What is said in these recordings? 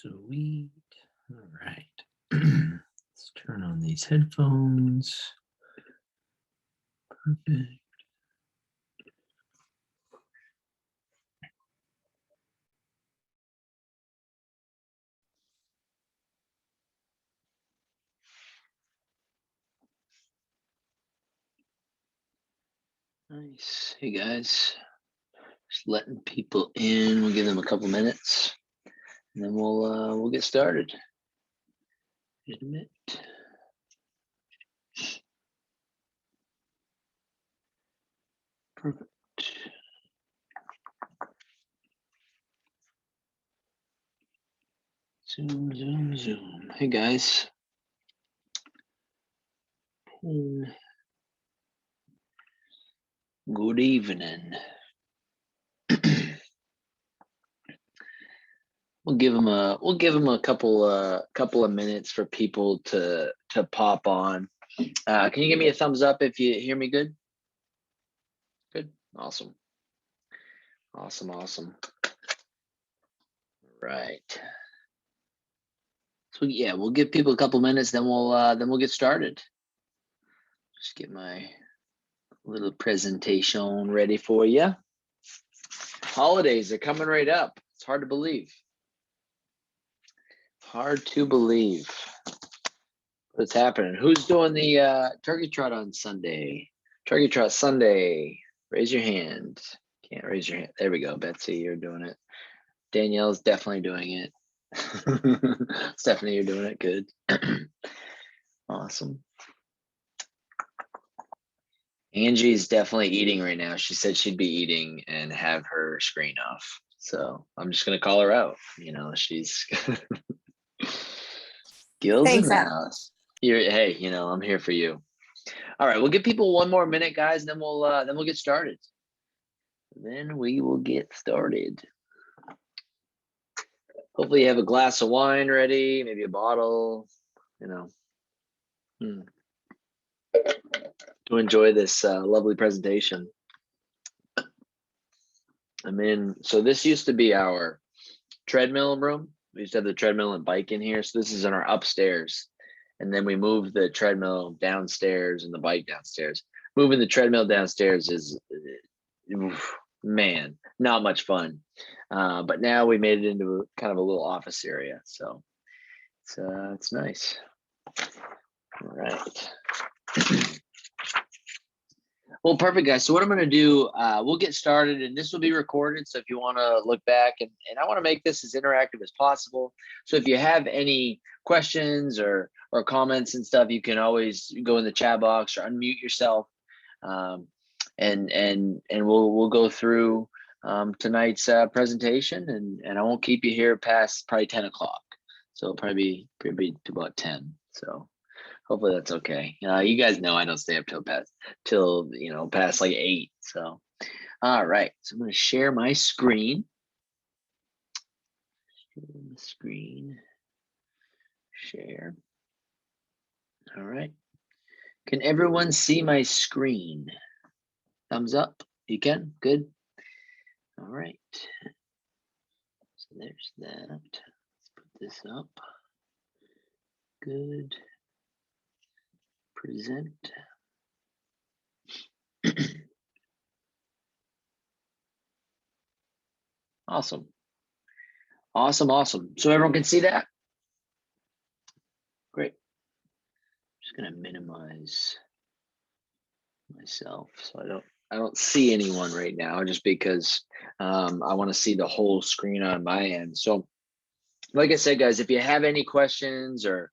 Sweet. All right. Let's turn on these headphones. Perfect. Nice. Hey guys, just letting people in. We'll give them a couple minutes, and then we'll get started. Wait a minute. Perfect. Zoom, zoom, zoom. Hey guys. Good evening. We'll give them a couple of minutes for people to pop on. Can you give me a thumbs up if you hear me good? Good. Awesome. Awesome. Right. So yeah, we'll give people a couple minutes, then we'll get started. Just get my little presentation ready for you. Holidays are coming right up. It's hard to believe. Hard to believe what's happening. Who's doing the turkey trot on Sunday? Turkey trot Sunday. Raise your hand. Can't raise your hand. There we go. Betsy, you're doing it. Danielle's definitely doing it. Stephanie, you're doing it. Good. Awesome. Angie's definitely eating right now. She said she'd be eating and have her screen off. So I'm just gonna call her out. You know, she's Gil's in the house. Hey, you know, I'm here for you. All right, we'll give people one more minute, guys, and then we'll get started. Then we will get started. Hopefully you have a glass of wine ready, maybe a bottle, you know, to enjoy this lovely presentation. So this used to be our treadmill room. We used to have the treadmill and bike in here. So this is in our upstairs. And then we moved the treadmill downstairs and the bike downstairs. Moving the treadmill downstairs is, man, not much fun. But now we made it into kind of a little office area. So it's nice. All right. Well, perfect, guys. So what I'm going to do, we'll get started, and this will be recorded. So if you want to look back, and I want to make this as interactive as possible. So if you have any questions or comments and stuff, you can always go in the chat box or unmute yourself, and we'll go through tonight's presentation, and I won't keep you here past probably 10 o'clock. So it'll probably be about 10. So. Hopefully that's okay. You guys know I don't stay up till past like 8. So, all right. So I'm going to share my screen. Share. All right. Can everyone see my screen? Thumbs up. You can. Good. All right. So there's that. Let's put this up. Good. Present. Awesome. So everyone can see that? Great. I'm just gonna minimize myself so I don't see anyone right now, just because I want to see the whole screen on my end. So like I said, guys, if you have any questions or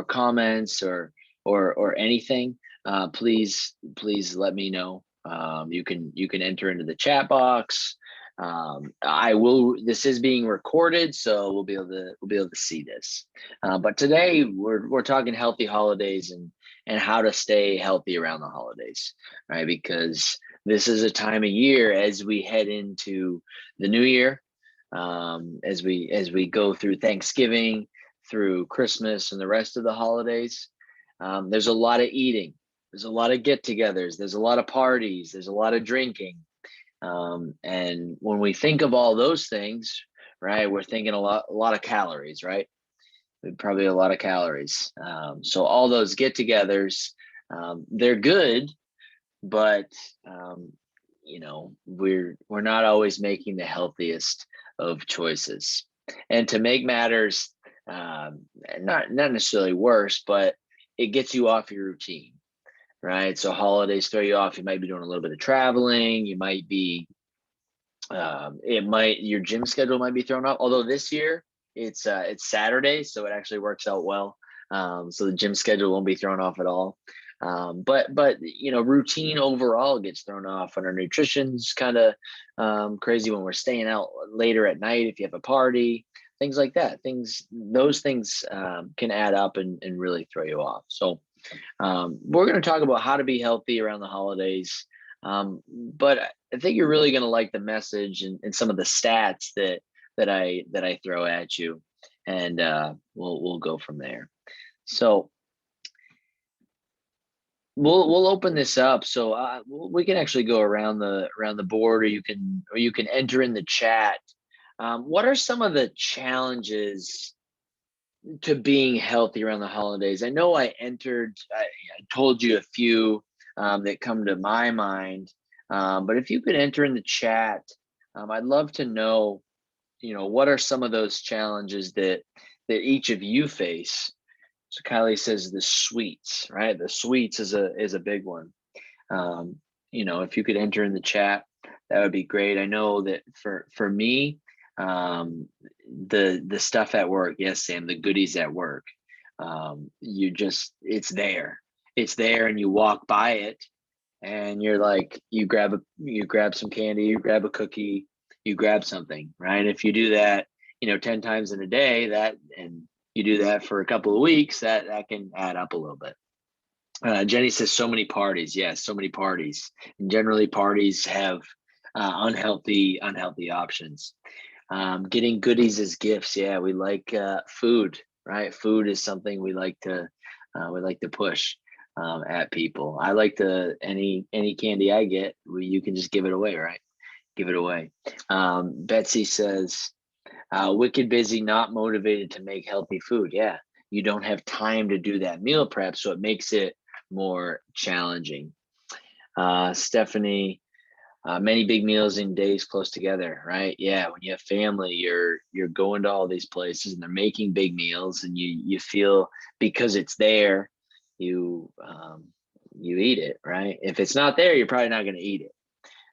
comments or anything, please let me know. You can enter into the chat box. This is being recorded, so we'll be able to see this. But today we're talking healthy holidays and how to stay healthy around the holidays, right? Because this is a time of year as we head into the new year, as we go through Thanksgiving, through Christmas and the rest of the holidays. There's a lot of eating, there's a lot of get-togethers, there's a lot of parties, there's a lot of drinking. And when we think of all those things, right? We're thinking a lot of calories, right? Probably a lot of calories. So all those get-togethers, they're good, but we're not always making the healthiest of choices. And to make matters not necessarily worse, but it gets you off your routine, right? So holidays throw you off. You might be doing a little bit of traveling. You might be your gym schedule might be thrown off. Although this year it's Saturday, so it actually works out well. So the gym schedule won't be thrown off at all. But routine overall gets thrown off, and our nutrition's kind of crazy when we're staying out later at night. If you have a party, things like that, those things can add up and really throw you off. So we're going to talk about how to be healthy around the holidays. But I think you're really going to like the message and some of the stats that I throw at you, and we'll go from there. So we'll open this up. So we can actually go around the board, or you can enter in the chat. What are some of the challenges to being healthy around the holidays? I know I told you a few that come to my mind, but if you could enter in the chat, I'd love to know, what are some of those challenges that each of you face. So Kylie says the sweets, right? The sweets is a big one. If you could enter in the chat, that would be great. I know that for me, the stuff at work, yes, Sam, the goodies at work, it's there, and you walk by it, and you're like, you grab some candy, you grab a cookie, you grab something, right? If you do that 10 times in a day, and you do that for a couple of weeks, that can add up a little bit. Jenny says so many parties. Yes, so many parties, and generally parties have unhealthy options. Getting goodies as gifts. Yeah, we like food, right? Food is something we like to push at people. I like any candy I get, you can just give it away, right? Give it away. Betsy says, wicked busy, not motivated to make healthy food. Yeah, you don't have time to do that meal prep, so it makes it more challenging. Stephanie, many big meals in days close together, right? Yeah, when you have family, you're going to all these places, and they're making big meals, and you feel, because it's there, you eat it, right? If it's not there, you're probably not going to eat it.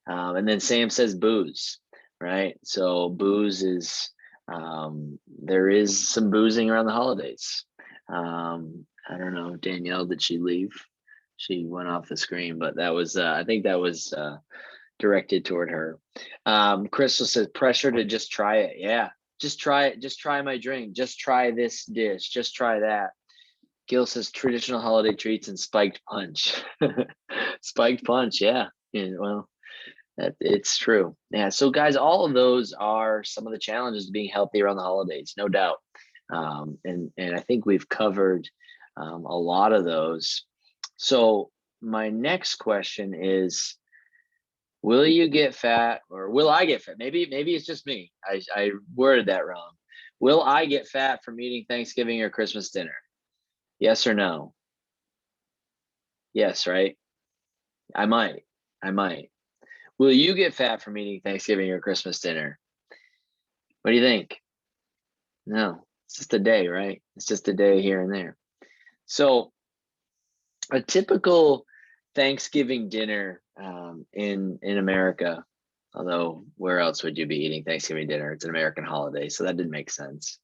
And then Sam says booze, right? So booze is there is some boozing around the holidays. I don't know, Danielle, did she leave? She went off the screen, but that was I think that was directed toward her. Crystal says pressure to just try it. Yeah, just try it. Just try my drink. Just try this dish. Just try that. Gil says traditional holiday treats and spiked punch. Spiked punch. Yeah. Well, it's true. Yeah. So guys, all of those are some of the challenges of being healthy around the holidays, no doubt. And I think we've covered a lot of those. So my next question is, will you get fat, or will I get fat? Maybe it's just me. I worded that wrong. Will I get fat from eating Thanksgiving or Christmas dinner? Yes or no? Yes, right? I might. Will you get fat from eating Thanksgiving or Christmas dinner? What do you think? No, it's just a day, right? It's just a day here and there. So a typical Thanksgiving dinner in America, although where else would you be eating Thanksgiving dinner? It's an American holiday, so that didn't make sense.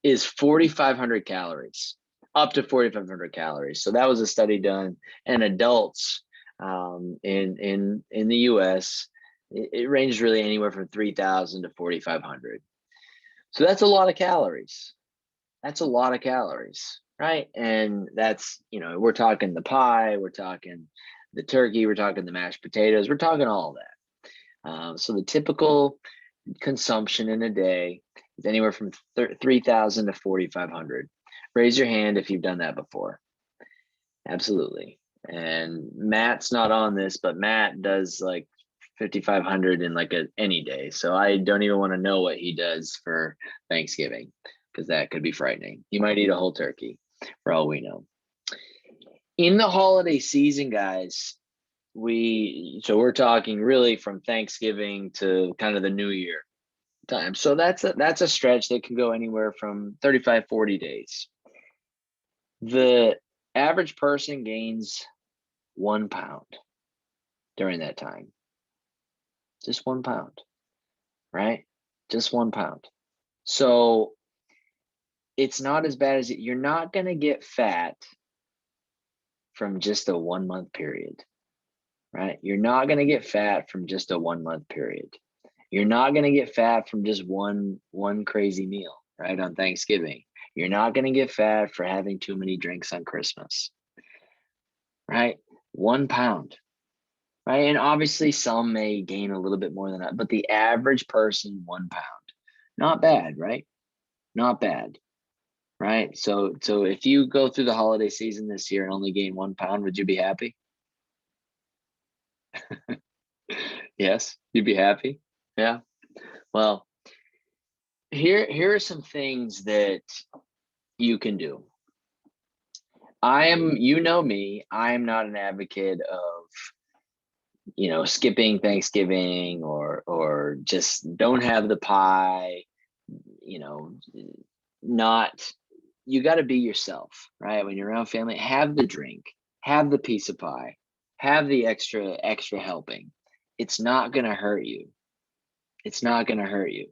Is 4,500 calories, up to 4,500 calories. So that was a study done in adults in the U.S. It ranged really anywhere from 3,000 to 4,500. So that's a lot of calories. That's a lot of calories, right? And that's, we're talking the pie, we're talking the turkey, we're talking the mashed potatoes, we're talking all that. So the typical consumption in a day is anywhere from 3,000 to 4,500. Raise your hand if you've done that before. Absolutely. And Matt's not on this, but Matt does like 5,500 in like any day. So I don't even want to know what he does for Thanksgiving, because that could be frightening. He might eat a whole turkey for all we know. In the holiday season, guys, we're talking really from Thanksgiving to kind of the New Year time. So that's a stretch that can go anywhere from 35, 40 days. The average person gains 1 pound during that time. Just 1 pound, right? Just 1 pound. So it's not as bad as you're not going to get fat from just a 1 month period, right? You're not going to get fat from just a 1 month period. You're not going to get fat from just one crazy meal, right? On Thanksgiving. You're not going to get fat for having too many drinks on Christmas, right? 1 pound, right? And obviously some may gain a little bit more than that, but the average person, 1 pound. Not bad, right? Not bad, right? So if you go through the holiday season this year and only gain 1 pound, would you be happy? Yes, you'd be happy. Yeah. Well, here are some things that you can do. You know me, I am not an advocate of, skipping Thanksgiving or just don't have the pie, you know, not, you got to be yourself, right? When you're around family, have the drink, have the piece of pie, have the extra helping. It's not going to hurt you. It's not going to hurt you.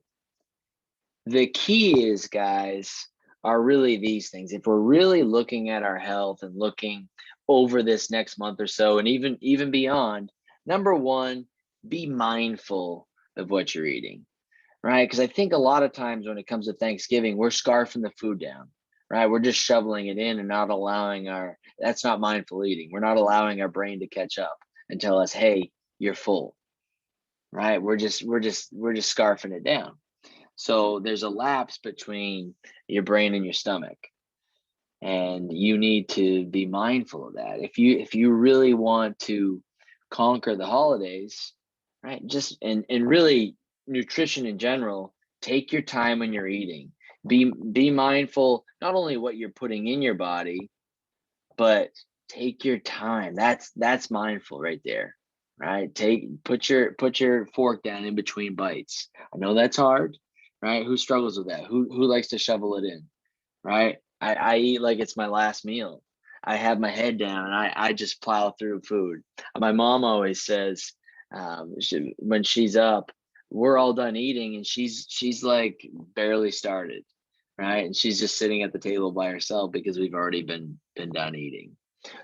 The key is, guys, are really these things. If we're really looking at our health and looking over this next month or so, and even beyond, number one, be mindful of what you're eating, right? Because I think a lot of times when it comes to Thanksgiving, we're scarfing the food down, right? We're just shoveling it in and not allowing that's not mindful eating. We're not allowing our brain to catch up and tell us, hey, you're full, right? We're just scarfing it down. So there's a lapse between your brain and your stomach. And you need to be mindful of that. If you really want to conquer the holidays, right? Just and really nutrition in general, take your time when you're eating. Be mindful not only what you're putting in your body, but take your time. That's mindful right there. Right? Put your fork down in between bites. I know that's hard, right? Who struggles with that? Who likes to shovel it in, right? I eat like it's my last meal. I have my head down and I just plow through food. My mom always says, when she's up, we're all done eating and she's like barely started, right? And she's just sitting at the table by herself because we've already been done eating.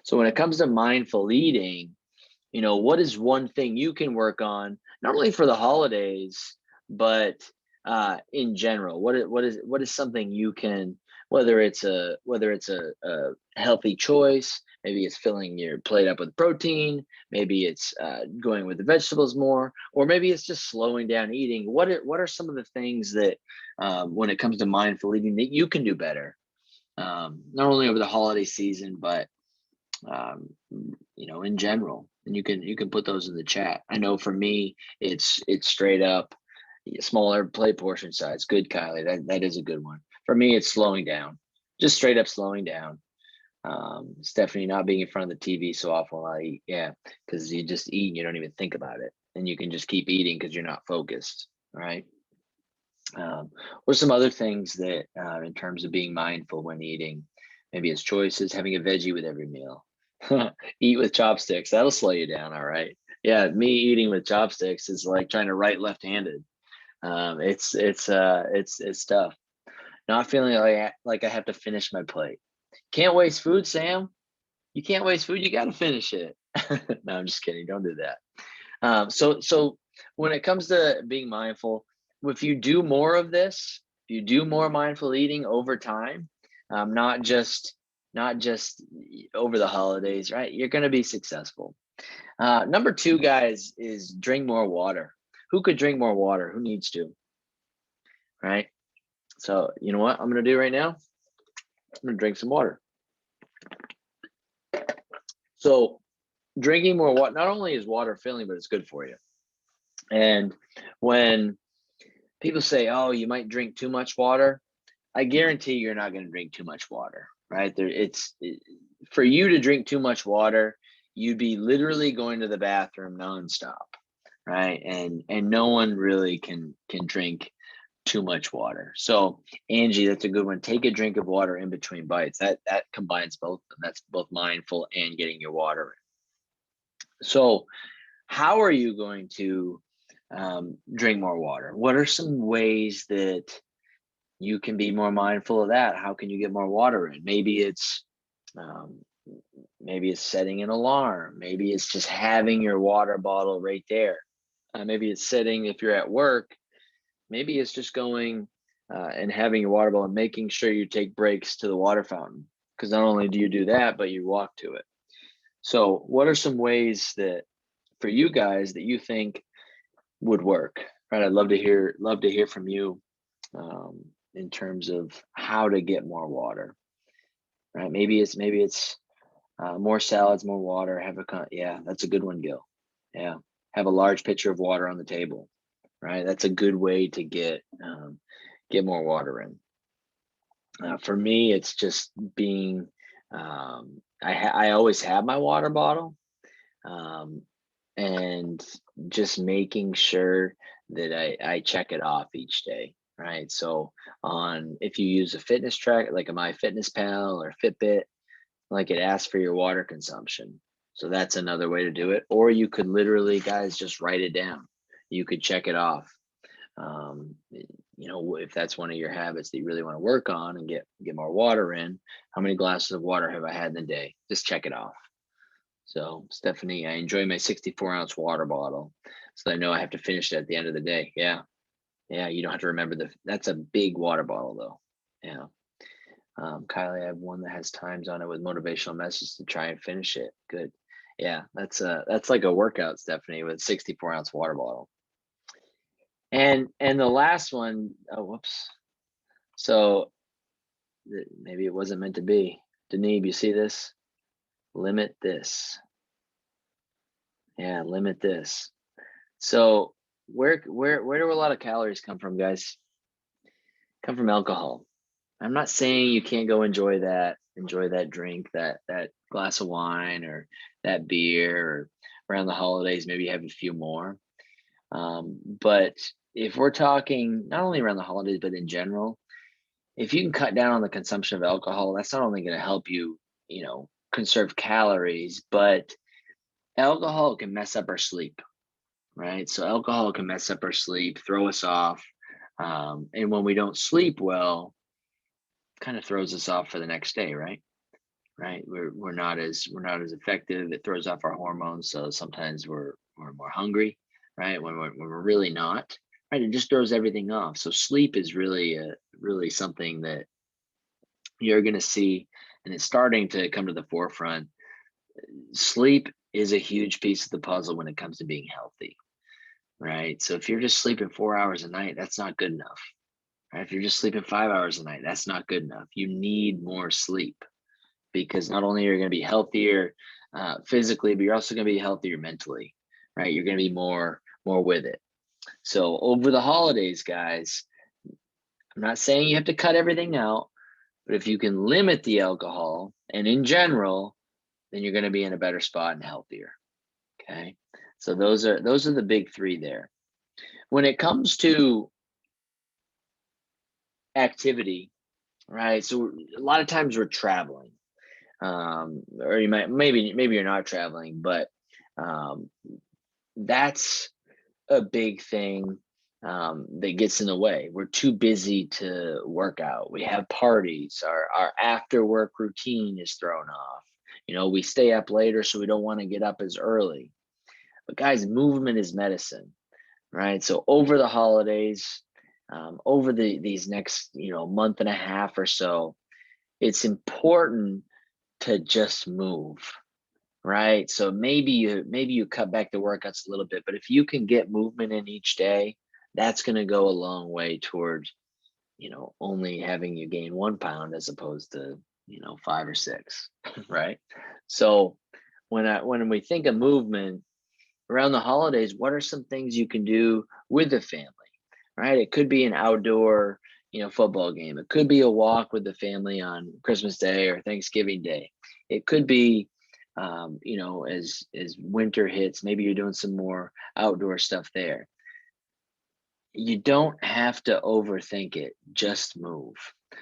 So when it comes to mindful eating, what is one thing you can work on, not only for the holidays, but in general? What is something you can, whether it's a healthy choice, maybe it's filling your plate up with protein, maybe it's going with the vegetables more, or maybe it's just slowing down eating. What are some of the things that when it comes to mindful eating that you can do better, not only over the holiday season, but in general? And you can put those in the chat. I know for me, it's straight up smaller plate portion size. Good, Kylie. That is a good one. For me, it's slowing down, just straight up slowing down. Stephanie, not being in front of the TV so often while I eat. Yeah, because you just eat and you don't even think about it, and you can just keep eating because you're not focused, right? What are some other things that, in terms of being mindful when eating? Maybe it's choices, having a veggie with every meal. Eat with chopsticks. That'll slow you down. All right. Yeah. Me eating with chopsticks is like trying to write left-handed. It's tough. Not feeling like I have to finish my plate. Can't waste food, Sam. You can't waste food. You got to finish it. No, I'm just kidding. Don't do that. So when it comes to being mindful, if you do more of this, if you do more mindful eating over time, not just over the holidays, right? You're going to be successful. Number two, guys, is drink more water. Who could drink more water? Who needs to? Right? So you know what I'm going to do right now? I'm going to drink some water. So drinking more water, not only is water filling, but it's good for you. And when people say, oh, you might drink too much water, I guarantee you're not going to drink too much water, right? For you to drink too much water, you'd be literally going to the bathroom nonstop, right? And no one really can drink too much water. So Angie, that's a good one. Take a drink of water in between bites. That combines both. That's both mindful and getting your water in. So how are you going to drink more water? What are some ways that you can be more mindful of that? How can you get more water in? Um, maybe it's setting an alarm. Maybe it's just having your water bottle right there. Maybe it's sitting if you're at work. Maybe it's just going and having your water bottle and making sure you take breaks to the water fountain. Because not only do you do that, but you walk to it. So what are some ways that for you guys that you think would work? Right. I'd love to hear from you in terms of how to get more water. Right. Maybe it's more salads, more water. Yeah, that's a good one, Gil. Yeah. Have a large pitcher of water on the table. Right. That's a good way to get more water in. For me, it's just being, I always have my water bottle, um, and just making sure that I check it off each day, right? So if you use a fitness track like a MyFitnessPal or Fitbit, like it asks for your water consumption. So that's another way to do it. Or you could literally, guys, just write it down. You could check it off. If that's one of your habits that you really want to work on and get more water in, how many glasses of water have I had in the day? Just check it off. So Stephanie, I enjoy my 64-ounce water bottle, so I know I have to finish it at the end of the day. Yeah, you don't have to remember that's a big water bottle though. Yeah. Kylie, I have one that has times on it with motivational messages to try and finish it. Good. Yeah, that's like a workout, Stephanie, with 64-ounce water bottle. And the last one, oh, whoops. So maybe it wasn't meant to be. Denise, you see this? Limit this. Yeah, limit this. So where do a lot of calories come from, guys? Come from alcohol. I'm not saying you can't go enjoy that drink, that glass of wine or that beer, or around the holidays, maybe have a few more. But if we're talking not only around the holidays, but in general, if you can cut down on the consumption of alcohol, that's not only going to help you, conserve calories, but alcohol can mess up our sleep, right? So alcohol can mess up our sleep, throw us off. And when we don't sleep well, kind of throws us off for the next day, right? Right. We're not as effective. It throws off our hormones. So sometimes we're more hungry, right? When we're really not, right? It just throws everything off. So sleep is really something that you're going to see, and it's starting to come to the forefront. Sleep is a huge piece of the puzzle when it comes to being healthy, right? So if you're just sleeping 4 hours a night, that's not good enough. Right? If you're just sleeping 5 hours a night, that's not good enough. You need more sleep, because not only are you going to be healthier physically, but you're also going to be healthier mentally, right? You're going to be more with it. So over the holidays, guys, I'm not saying you have to cut everything out, but if you can limit the alcohol and in general, then you're going to be in a better spot and healthier. Okay. So those are the big three there. When it comes to activity, right? So a lot of times we're traveling, or you might maybe you're not traveling, but that's a big thing that gets in the way. We're too busy to work out. We have parties. Our after work routine is thrown off. We stay up later, so we don't want to get up as early. But guys, movement is medicine, right? So over the holidays, over these next month and a half or so, it's important to just move, right? So maybe you cut back the workouts a little bit, but if you can get movement in each day, that's going to go a long way towards only having you gain 1 pound as opposed to 5 or 6, right? So when we think of movement, around the holidays, what are some things you can do with the family, right? It could be an outdoor, football game. It could be a walk with the family on Christmas Day or Thanksgiving Day. It could be, as winter hits, maybe you're doing some more outdoor stuff there. You don't have to overthink it. Just move.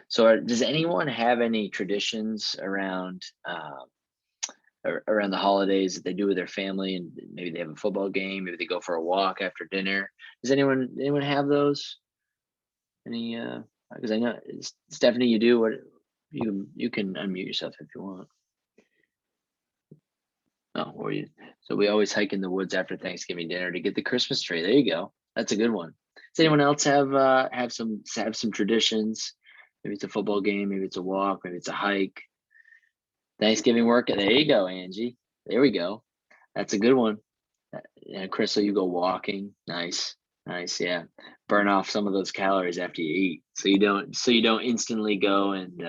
So, does anyone have any traditions around the holidays that they do with their family, and maybe they have a football game, maybe they go for a walk after dinner? Does anyone have those? Any because I know Stephanie, you do. What you can unmute yourself if you want. Oh, or you so we always hike in the woods after Thanksgiving dinner to get the Christmas tree. There you go. That's a good one. Does anyone else have some traditions? Maybe it's a football game, maybe it's a walk, maybe it's a hike. Thanksgiving work. There you go, Angie. There we go. That's a good one. And Crystal, you go walking. Nice, nice. Yeah, burn off some of those calories after you eat, so you don't instantly go and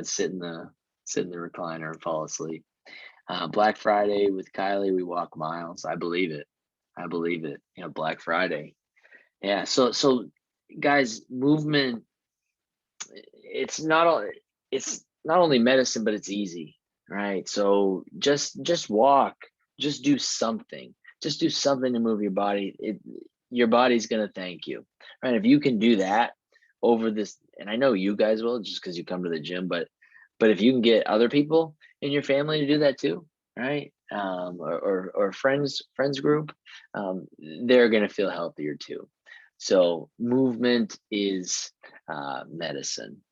sit in the recliner and fall asleep. Black Friday with Kylie, we walk miles. I believe it. I believe it. Black Friday. Yeah. So guys, movement. It's not all. It's not only medicine, but it's easy, right? So just walk. Just do something. Just do something to move your body. Your body's gonna thank you, right? If you can do that over this, and I know you guys will, just because you come to the gym, but if you can get other people in your family to do that too, right? Or friends group, they're gonna feel healthier too. So movement is medicine.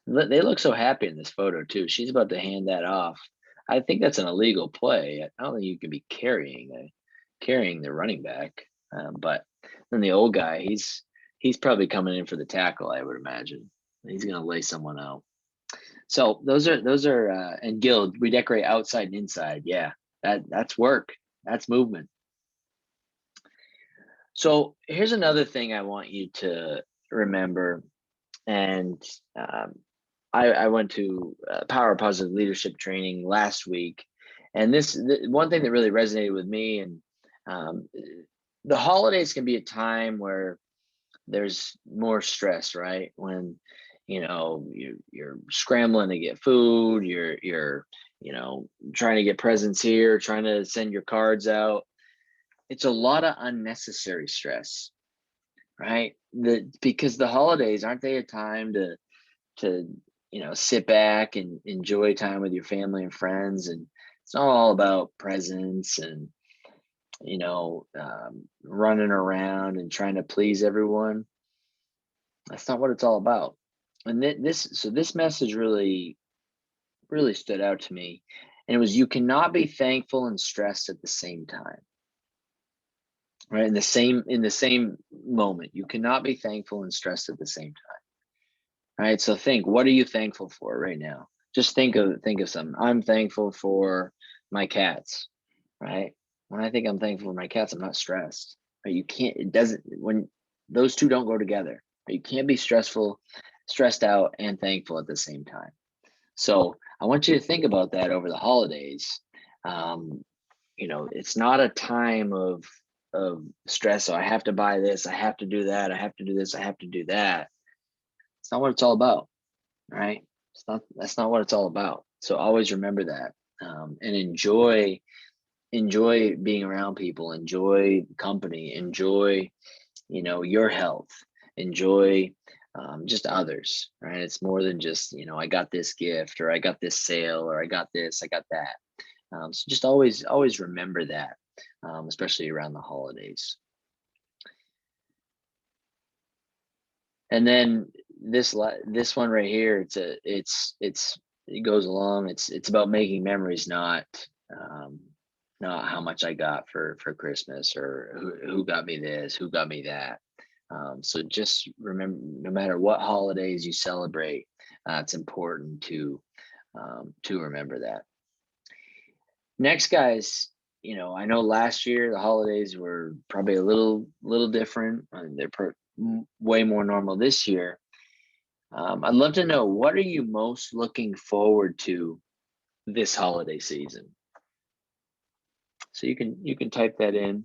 They look so happy in this photo too. She's about to hand that off. I think that's an illegal play. I don't think you can be carrying the running back. But then the old guy, he's probably coming in for the tackle. I would imagine he's going to lay someone out. So those are and Guild. We decorate outside and inside. Yeah, that's work. That's movement. So here's another thing I want you to remember, and I went to Power of Positive Leadership training last week, and one thing that really resonated with me, and the holidays can be a time where there's more stress, right? When you're scrambling to get food, you're trying to get presents here, trying to send your cards out. It's a lot of unnecessary stress, right? Because the holidays, aren't they a time to sit back and enjoy time with your family and friends? And it's not all about presents and running around and trying to please everyone. That's not what it's all about. And this message really stood out to me, and it was, you cannot be thankful and stressed at the same time, right? In the same moment, you cannot be thankful and stressed at the same time. Right. So think, what are you thankful for right now? Just think of something. I'm thankful for my cats, right? When I think I'm thankful for my cats, I'm not stressed. Right? When those two don't go together. Right? You can't be stressed out and thankful at the same time. So I want you to think about that over the holidays. It's not a time of stress. So I have to buy this, I have to do that, I have to do this, I have to do that. It's not what it's all about, right? That's not what it's all about. So always remember that, and enjoy being around people, enjoy company, enjoy your health, enjoy just others, right? It's more than just I got this gift, or I got this sale, or I got this, I got that. So just always remember that, especially around the holidays. And then this one right here, it goes along. It's about making memories, not how much I got for Christmas, or who got me this, who got me that. So just remember, no matter what holidays you celebrate, it's important to remember that. Next, guys, I know last year the holidays were probably a little different. They're way more normal this year. I'd love to know, what are you most looking forward to this holiday season? So you can type that in.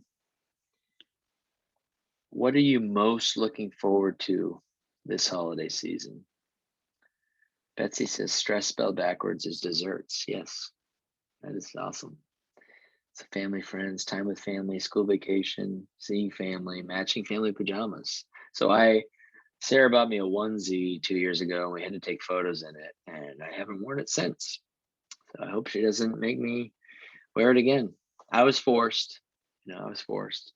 What are you most looking forward to this holiday season? Betsy says stress spelled backwards is desserts. Yes, that is awesome. It's family, friends, time with family, school vacation, seeing family, matching family pajamas. So Sarah bought me a onesie 2 years ago, and we had to take photos in it, and I haven't worn it since. So I hope she doesn't make me wear it again. I was forced. I was forced.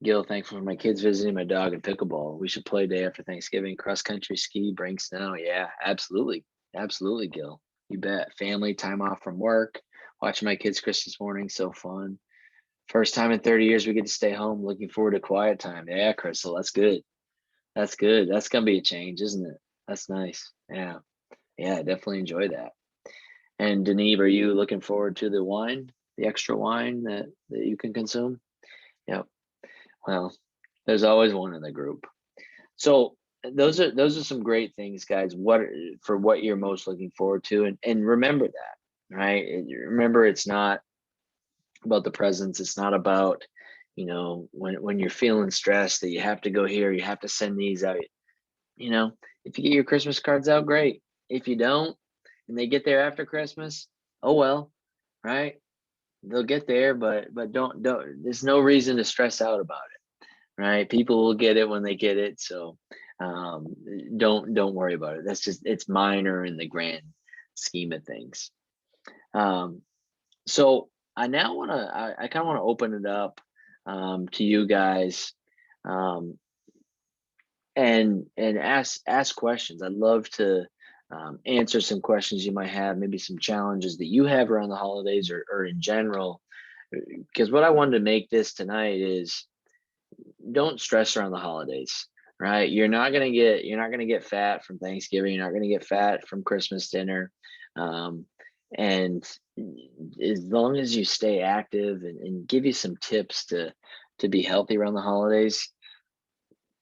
Gil, thankful for my kids visiting my dog and pickleball. We should play day after Thanksgiving. Cross country ski, bring snow. Yeah, absolutely. Absolutely, Gil. You bet. Family, time off from work. Watching my kids Christmas morning. So fun. First time in 30 years we get to stay home. Looking forward to quiet time. Yeah, Crystal, that's good. That's good. That's gonna be a change, isn't it? That's nice. Yeah. Yeah, definitely enjoy that. And Deneve, are you looking forward to the wine, the extra wine that you can consume? Yep. Well, there's always one in the group. So those are some great things, guys. What you're most looking forward to, and remember that, right? Remember, it's not about the presents. It's not about, when you're feeling stressed that you have to go here, you have to send these out. If you get your Christmas cards out, great. If you don't, and they get there after Christmas, oh well, right? They'll get there, but don't. There's no reason to stress out about it, right? People will get it when they get it, so don't worry about it. It's minor in the grand scheme of things. So I now want to I kind of want to open it up to you guys, um, and ask questions. I'd love to answer some questions you might have, maybe some challenges that you have around the holidays or in general. Because what I wanted to make this tonight is, don't stress around the holidays, right? You're not gonna get fat from Thanksgiving. You're not gonna get fat from Christmas dinner. Um, and as long as you stay active and give you some tips to be healthy around the holidays,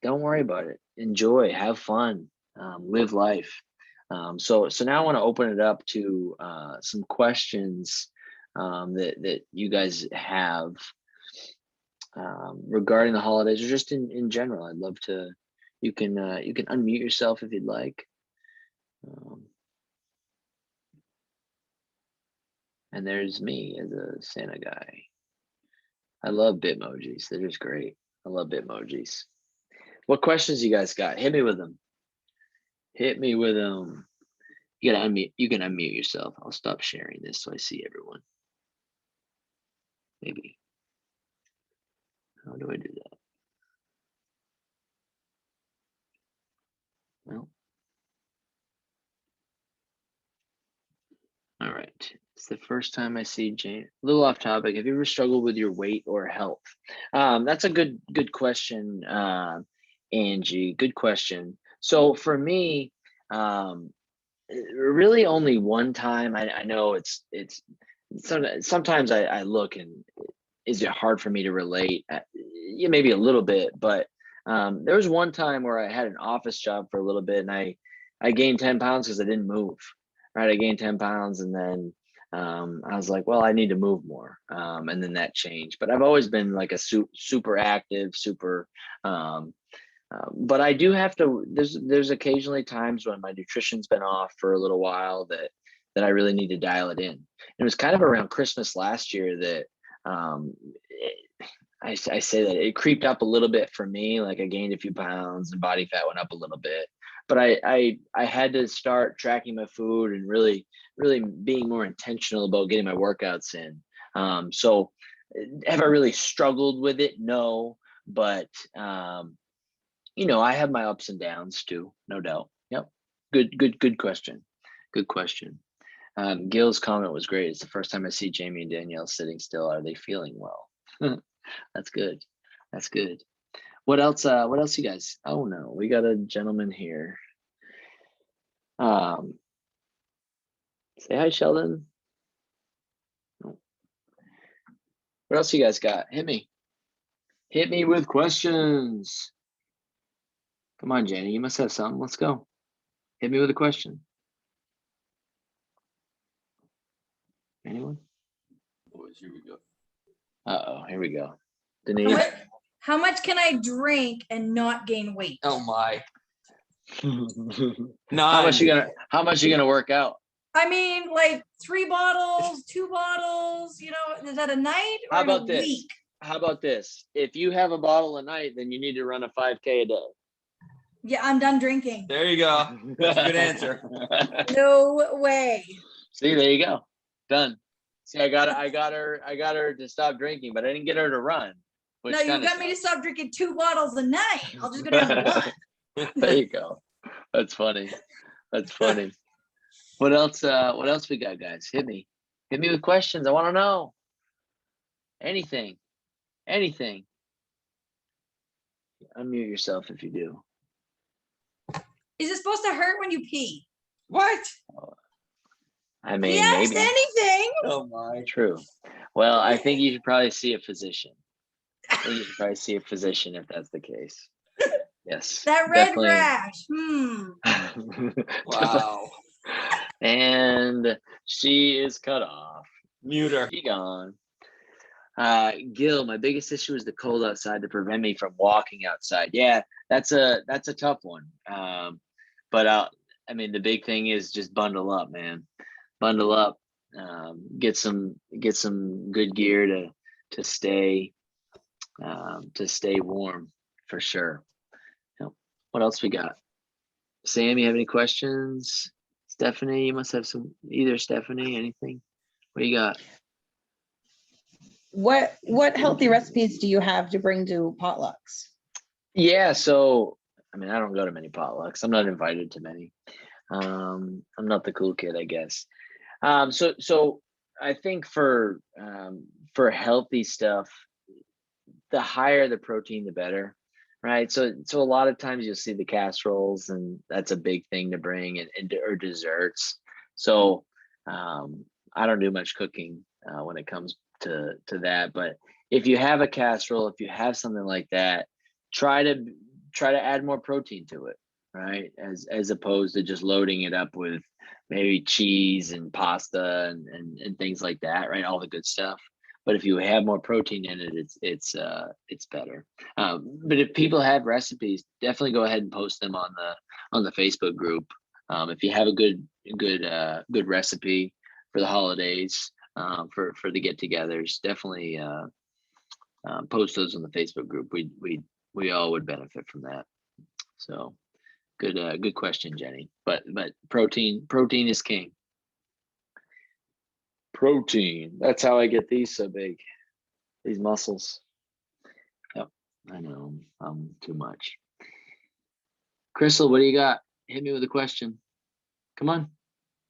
don't worry about it. Enjoy, have fun, live life. So now I want to open it up to some questions that you guys have regarding the holidays, or just in general. I'd love to. You can unmute yourself if you'd like. And there's me as a Santa guy. I love Bitmojis. They're just great. I love Bitmojis. What questions you guys got? Hit me with them. Hit me with them. You gotta unmute. You can unmute yourself. I'll stop sharing this so I see everyone. Maybe. How do I do that? Well, all right. It's the first time I see Jane. A little off topic. Have you ever struggled with your weight or health? That's a good question, Angie. Good question. So for me, really only one time. I know it's sometimes I look, and is it hard for me to relate? Yeah, maybe a little bit, but there was one time where I had an office job for a little bit, and I gained 10 pounds because I didn't move. Right, I gained 10 pounds, and then I was like, well, I need to move more, and then that changed. But I've always been like a super active, super. But I do have to. There's occasionally times when my nutrition's been off for a little while that I really need to dial it in. And it was kind of around Christmas last year that I say that it creeped up a little bit for me. Like I gained a few pounds and body fat went up a little bit. But I had to start tracking my food and really being more intentional about getting my workouts in. So have I really struggled with it? No, but I have my ups and downs too, no doubt. Yep. Good question. Good question. Gil's comment was great. It's the first time I see Jamie and Danielle sitting still. Are they feeling well? That's good. That's good. What else? What else, you guys? Oh no, we got a gentleman here. Say hi, Sheldon. No. What else you guys got? Hit me. Hit me with questions. Come on, Janie. You must have something. Let's go. Hit me with a question. Anyone? Boys, here we go. Uh-oh, here we go. How Denise. much, how much can I drink and not gain weight? Oh my. How much you gonna work out? I mean, like 3 bottles, 2 bottles, you know, is that a night or How in a about this? week? How about this? If you have a bottle a night, then you need to run a 5K a day. Yeah, I'm done drinking. There you go. That's a good answer. No way. See, there you go. Done. See, I got her to stop drinking, but I didn't get her to run. No, you got me to stop drinking 2 bottles a night. I'll just go down to 1. There you go. That's funny. That's funny. What else? What else we got, guys? Hit me with questions. I want to know. Anything. Unmute yourself if you do. Is it supposed to hurt when you pee? What? I mean, Yes, maybe. anything. Oh my. True. Well, I think you should probably see a physician. If that's the case. Yes. That red definitely. rash. Wow. And she is cut off. Mute her. She gone. Gil, my biggest issue is the cold outside to prevent me from walking outside. Yeah, that's a tough one. But I mean, the big thing is just bundle up, man. Bundle up. Get some good gear to stay warm for sure. What else we got? Sam, you have any questions? Stephanie, you must have some. Either Stephanie, anything? What do you got? What healthy recipes do you have to bring to potlucks? Yeah, so I mean, I don't go to many potlucks. I'm not invited to many. I'm not the cool kid, I guess. So I think for healthy stuff, the higher the protein, the better, right? So a lot of times you'll see the casseroles, and that's a big thing to bring, or desserts. So I don't do much cooking when it comes to that, but if you have a casserole, if you have something like that, try to add more protein to it, right? As opposed to just loading it up with maybe cheese and pasta and things like that, right? All the good stuff. But if you have more protein in it, it's better. But if people have recipes, definitely go ahead and post them on the Facebook group. If you have a good recipe for the holidays, for the get-togethers, definitely post those on the Facebook group. We all would benefit from that. So good question, Jenny. But protein is king. Protein. That's how I get these so big. These muscles. Yep. I know. I'm too much. Crystal, what do you got? Hit me with a question. Come on,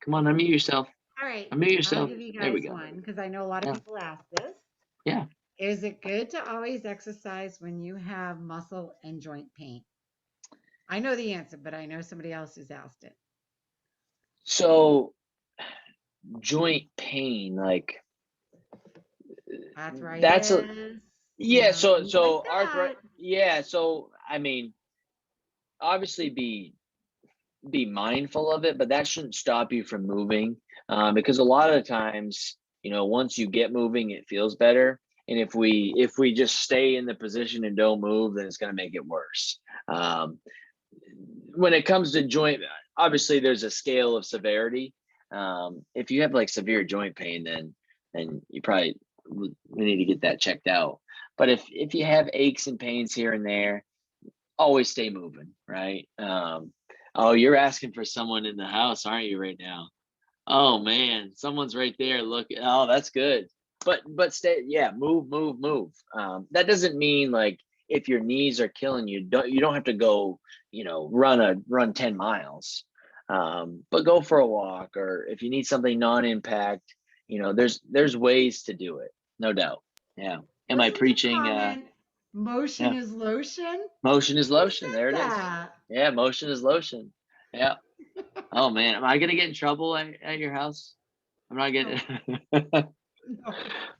unmute yourself. All right. Unmute yourself. I'll give you There we guys go. one because I know a lot of people ask this. Yeah. Is it good to always exercise when you have muscle and joint pain? I know the answer, but I know somebody else has asked it. So joint pain, like Arthritis. that's yeah. So like arthritis. Yeah. So I mean, obviously be mindful of it, but that shouldn't stop you from moving, because a lot of the times, once you get moving, it feels better. And if we just stay in the position and don't move, then it's going to make it worse. When it comes to joint, obviously there's a scale of severity. If you have like severe joint pain, then you probably need to get that checked out. But if you have aches and pains here and there, always stay moving, right? Oh, you're asking for someone in the house, aren't you, right now? Oh man, someone's right there. Look, oh, that's good. But stay, yeah, move. That doesn't mean like if your knees are killing you, you don't have to go, run 10 miles. But go for a walk, or if you need something non-impact, there's ways to do it, no doubt. Yeah. Am I preaching? Motion is lotion. Motion is lotion. There it is. That? Yeah, motion is lotion. Yeah. Oh man, am I gonna get in trouble at your house? I'm not getting. No.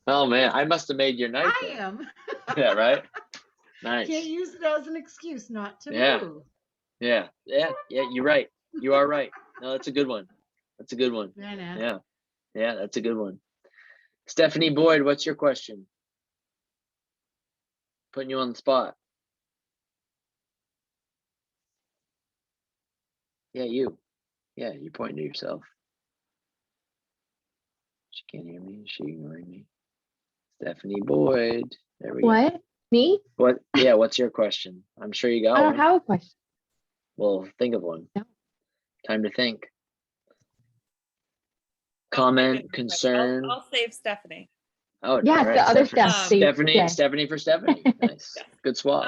Oh man, I must have made your night. I am. Yeah. Right. Nice. Can't use it as an excuse not to move. Yeah. You're right. You are right. No, that's a good one. Yeah. Yeah, that's a good one. Stephanie Boyd, what's your question? Putting you on the spot. Yeah, you. Yeah, you're pointing to yourself. She can't hear me. She ignoring me. Stephanie Boyd. There we go. What? Me? What? Yeah, what's your question? I'm sure you got I don't one. have a question. Well, think of one. No. Time to think. Oh my Comment, goodness. concern. I'll save Stephanie. Oh, Yeah, all the right. other Stephanie. stuff. so you- Stephanie. yeah. Stephanie for Stephanie. Nice. Good swap.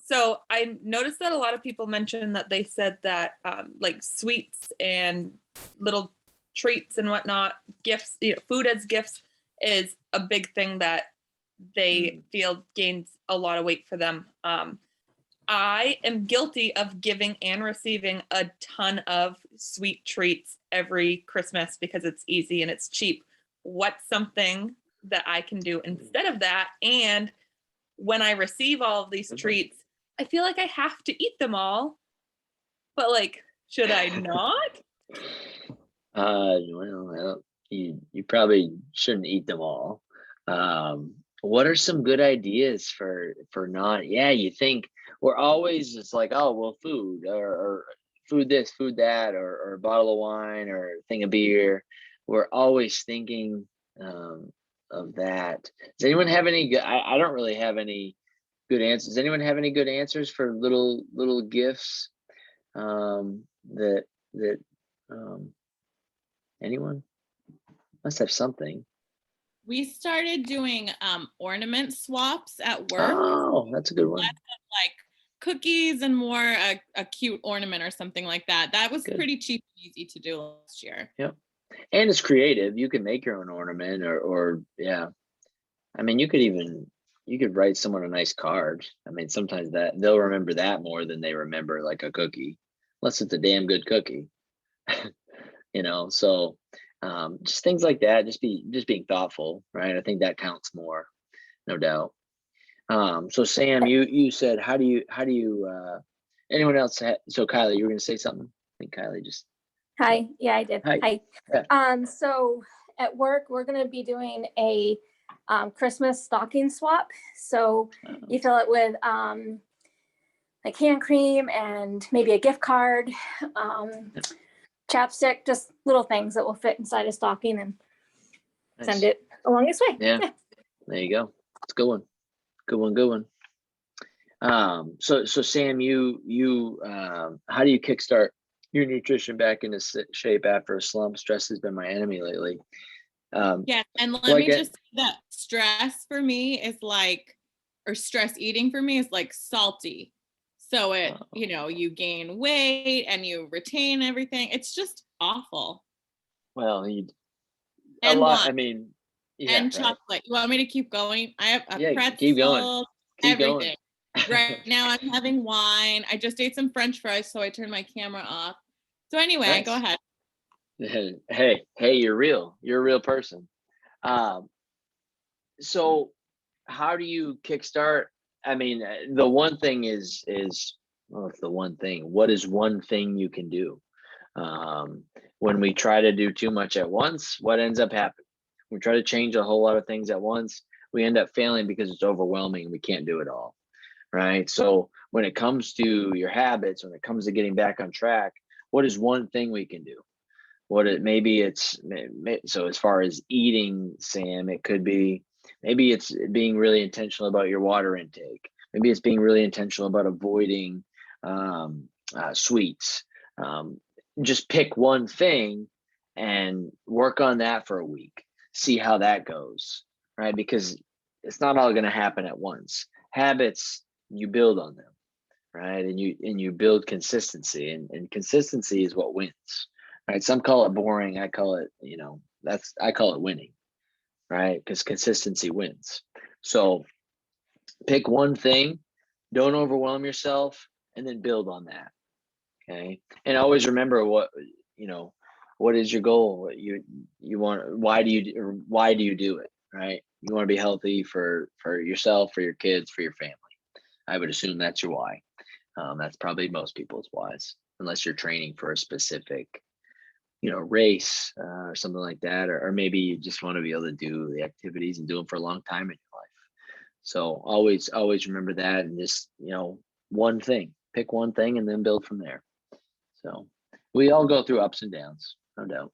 So I noticed that a lot of people mentioned that they said that like sweets and little treats and whatnot, gifts, food as gifts is a big thing that they feel gains a lot of weight for them. I am guilty of giving and receiving a ton of sweet treats every Christmas because it's easy and it's cheap. What's something that I can do instead of that? And when I receive all of these treats, I feel like I have to eat them all, but like, should I not? Well, you probably shouldn't eat them all. What are some good ideas for not? Yeah, you think we're always just like, oh, well, food or food this, food that, or a bottle of wine or a thing of beer. We're always thinking of that. Does anyone have any good? I don't really have any good answers. Does anyone have any good answers for little gifts? That anyone must have something. We started doing ornament swaps at work. Oh, that's a good one. Less of like cookies and more a cute ornament or something like that. That was Good. pretty cheap and easy to do last year. Yep. And it's creative. You can make your own ornament or yeah. I mean, you could write someone a nice card. I mean, sometimes that they'll remember that more than they remember like a cookie, unless it's a damn good cookie. So just things like that, just being thoughtful, right? I think that counts more, no doubt. So Sam, you said, how do you anyone else so Kylie, you were gonna say something? I think Kylie just Hi. Yeah, I did. Hi. Hi. Yeah. So at work, we're going to be doing a Christmas stocking swap. So you fill it with like hand cream and maybe a gift card, chapstick, just little things that will fit inside a stocking and send Nice. it along its way. Yeah. There you go. It's a good one. Good one. So Sam, you how do you kickstart your nutrition back into shape after a slump? Stress has been my enemy lately. Yeah, and let me just say that stress for me is like, or stress eating for me is like salty. So you gain weight and you retain everything. It's just awful. Well, And lot. wine. I mean, yeah, And right. chocolate. You want me to keep going? I have a pretzel, keep going. Keep everything. going. Right now I'm having wine. I just ate some French fries, so I turned my camera off. So anyway, Nice. go ahead. Hey, you're real. You're a real person. So how do you kickstart? I mean, the one thing is well, it's the one thing. What is one thing you can do? When we try to do too much at once, what ends up happening? We try to change a whole lot of things at once. We end up failing because it's overwhelming. We can't do it all, right? So when it comes to your habits, when it comes to getting back on track, what is one thing we can do? So as far as eating, Sam, it could be, maybe it's being really intentional about your water intake. Maybe it's being really intentional about avoiding sweets. Just pick one thing and work on that for a week. See how that goes, right? Because it's not all going to happen at once. Habits, you build on them, right? And you build consistency, and consistency is what wins, right? Some call it boring. I call it, I call it winning, right? Because consistency wins. So pick one thing, don't overwhelm yourself, and then build on that. Okay. And always remember what is your goal? What you want, why do you do it? Right? You want to be healthy for yourself, for your kids, for your family. I would assume that's your why. That's probably most people's whys, unless you're training for a specific, race or something like that, or maybe you just want to be able to do the activities and do them for a long time in your life. So always remember that, and just, one thing, pick one thing and then build from there. So we all go through ups and downs, no doubt.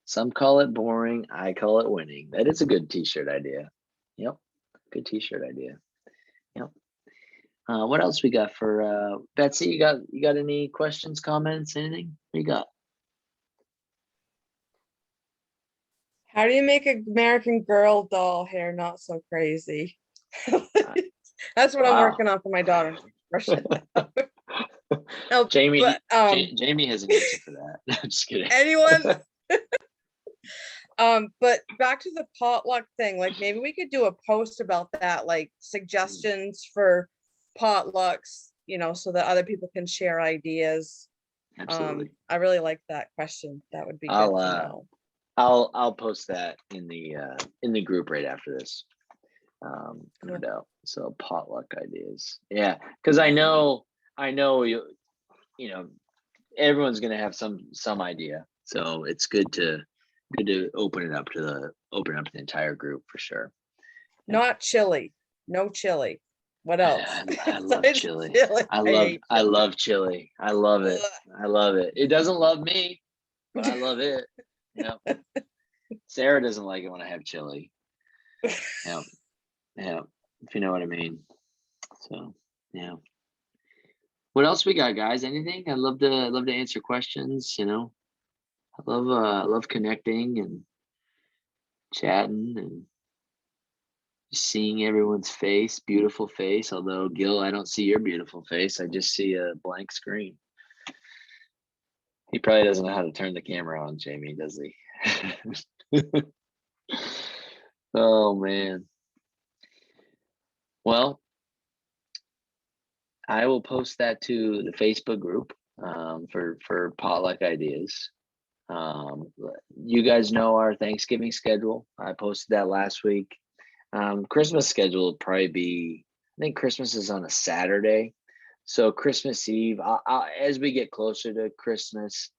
Some call it boring, I call it winning. That is a good t-shirt idea. Yep, good t-shirt idea. Yep. What else we got for Betsy? You got any questions, comments, anything? What you got? How do you make an American Girl doll hair not so crazy? That's what I'm Wow. working on for my daughter's impression. No, Jamie, but, Jamie has an answer for that. I'm just kidding. anyone? But back to the potluck thing, like maybe we could do a post about that, like suggestions for potlucks, so that other people can share ideas. Absolutely. I really like that question. That would be good to know. I'll post that in the group right after this. No doubt. So potluck ideas. Yeah, because I know everyone's gonna have some idea. So it's good to open it up to the entire group for sure. Not chili. No chili. What else? I love Besides chili. chili. I hate love chili. I love it. I love it. It doesn't love me, but I love it. Yep. Sarah doesn't like it when I have chili. Yeah. Yeah. If you know what I mean. So yeah. What else we got, guys? Anything? I'd love to answer questions, I love connecting and chatting and seeing everyone's face, beautiful face. Although Gil, I don't see your beautiful face. I just see a blank screen. He probably doesn't know how to turn the camera on, Jamie, does he? Oh man. Well, I will post that to the Facebook group for potluck ideas. You guys know our Thanksgiving schedule. I posted that last week. Christmas schedule will probably be, I think Christmas is on a Saturday. So Christmas Eve, as we get closer to Christmas,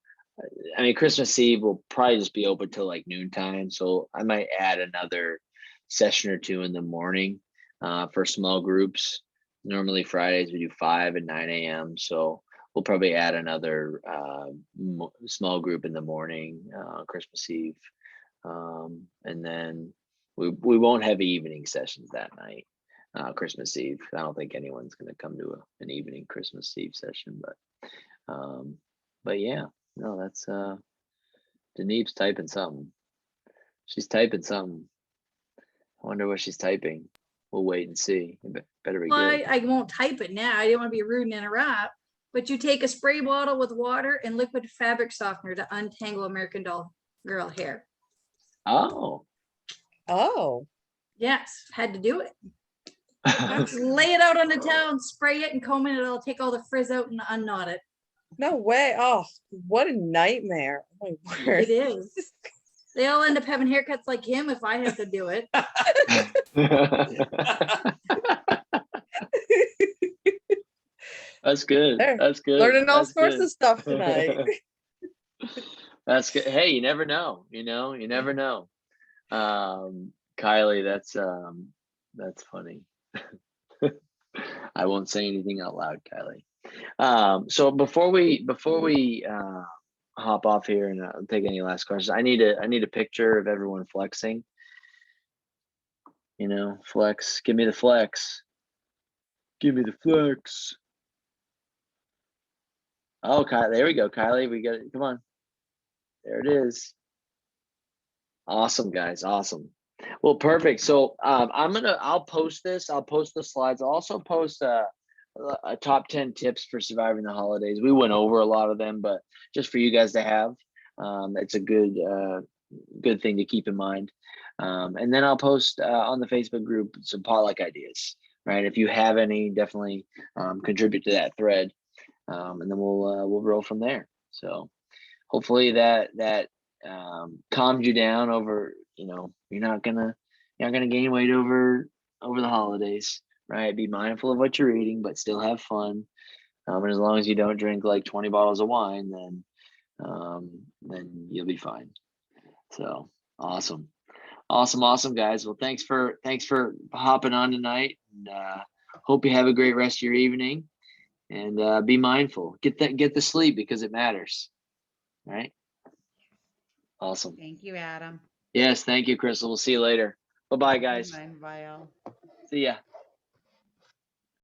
Christmas Eve will probably just be open till like noontime. So I might add another session or two in the morning for small groups. Normally Fridays we do 5 and 9 a.m. So we'll probably add another small group in the morning, Christmas Eve. And then we won't have evening sessions that night, Christmas Eve. I don't think anyone's going to come to an evening Christmas Eve session, but yeah, no, that's Deneb's typing something. She's typing something. I wonder what she's typing. We'll wait and see. It better be Well, good. I won't type it now. I didn't want to be rude and interrupt. But you take a spray bottle with water and liquid fabric softener to untangle American Doll girl hair. Oh. Yes, had to do it. Just lay it out on the towel, spray it, and comb it. It'll take all the frizz out and unknot it. No way. Oh, what a nightmare. Oh my word. It is. They all end up having haircuts like him if I have to do it. That's good. There. That's good. Learning all That's sorts good. of stuff tonight. That's good. Hey, you never know. You never know. Kylie, that's funny. I won't say anything out loud, Kylie. So before we hop off here and take any last questions, I need a picture of everyone flexing. Flex. Give me the flex. Give me the flex. Oh, Kylie, there we go, Kylie. We got it. Come on. There it is. Awesome, guys. Awesome. Well, perfect. So I'll post this. I'll post the slides. I'll also post a top 10 tips for surviving the holidays. We went over a lot of them, but just for you guys to have, it's a good thing to keep in mind. And then I'll post on the Facebook group some potluck ideas, right? If you have any, definitely contribute to that thread. And then we'll roll from there. So hopefully that calms you down over, you're not gonna gain weight over the holidays, right? Be mindful of what you're eating, but still have fun. And as long as you don't drink like 20 bottles of wine, then you'll be fine. So awesome. Awesome, guys. Well, thanks for hopping on tonight. And, hope you have a great rest of your evening. And be mindful. Get the sleep because it matters. All right. Awesome. Thank you, Adam. Yes, thank you, Crystal. We'll see you later. Bye-bye, guys. Bye, all. See ya.